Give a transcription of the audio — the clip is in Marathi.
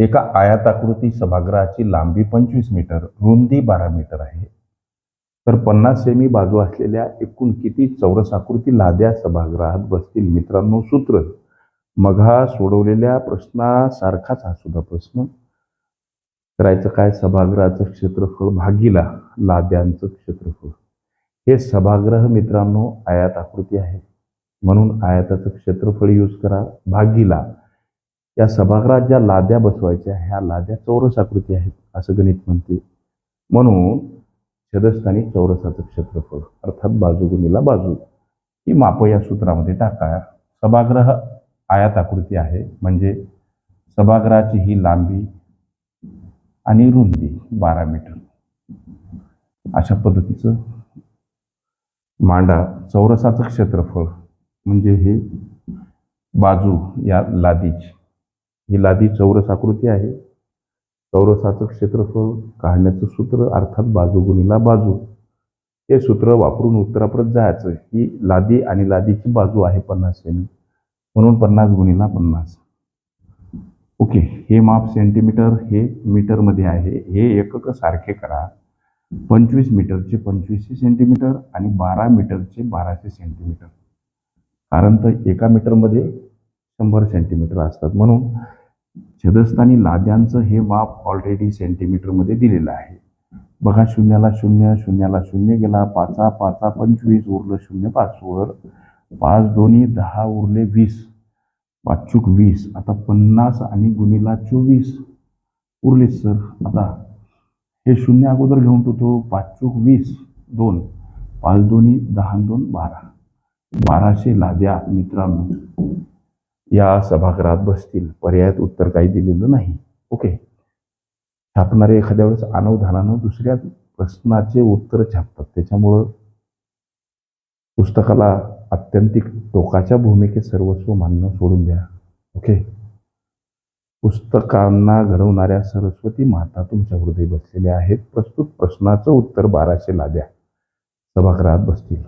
एका आयताकृती सभागृहाची लांबी 25 मीटर, रुंदी 12 मीटर आहे. तर 50 सेमी बाजू असलेल्या एकूण किती चौरसाकृती लाद्या सभागृहात बसतील? मित्रांनो, सूत्र मग हा सोडवलेल्या प्रश्नासारखाच हा सुद्धा प्रश्न. करायचं काय? सभागृहाचं क्षेत्रफळ भागीला लाद्यांचं क्षेत्रफळ. हे सभागृह मित्रांनो आयताकृती आहे, म्हणून आयताचं क्षेत्रफळ यूज करा भागीला या सभागृहात ज्या लाद्या बसवायच्या ह्या लाद्या चौरसाकृती आहेत असं गणित म्हणते. म्हणून छेदस्थानी चौरसाचं क्षेत्रफळ अर्थात बाजू गुणिला बाजू ही माप या सूत्रामध्ये टाका. सभागृह आयताकृती आहे म्हणजे सभागृहाची ही लांबी आणि रुंदी 12 मीटर अशा पद्धतीचं मांडा. चौरसाचं क्षेत्रफळ म्हणजे हे बाजू या लादीची, ही लादी चौरसाकृती आहे. चौरसाचं क्षेत्रफळ काढण्याचं सूत्र अर्थात बाजू गुणिला बाजू हे सूत्र वापरून उत्तराप्रत जायचं. ही लादी आणि लादीची बाजू आहे 50 सेमी, म्हणून 50 गुणिला 50. ओके, हे माप सेंटीमीटर हे मीटरमध्ये आहे. हे एकक सारखे करा. 25 मीटरचे 2500 सेंटीमीटर आणि 12 मीटरचे 1200 सेंटीमीटर, कारण तर एका मीटरमध्ये 100 सेंटीमीटर असतात. म्हणून छेदस्थानी लाद्यांचं हे माप ऑलरेडी सेंटीमीटरमध्ये दिलेलं आहे. बघा, शून्याला शून्य, शून्याला शून्य गेला, 5 5 25 उरलं 0 5 वर 5 दोन्ही 10 उरले 20, 5 चूक 20. आता 50 आणि गुणिला 24 उरले सर. आता हे शून्य अगोदर घेऊन तो 5 चूक 20 2 5 दोन्ही 10 2 12, 1200 लाद्या मित्रांनो या सभागृहात बसतील. पर्यायात उत्तर काही दिलेलं नाही. ओके, छापणारे एखाद्या वेळेस अनवधानानं दुसऱ्या प्रश्नाचे उत्तर छापतात, त्याच्यामुळं पुस्तकाला आत्यंतिक टोकाच्या भूमिकेत सर्वस्व मानणं सोडून द्या. ओके, पुस्तकांना घडवणाऱ्या सरस्वती माता तुमच्या हृदयी बसलेल्या आहेत. प्रस्तुत प्रश्नाचं उत्तर 1200 लाद्या सभागृहात बसतील.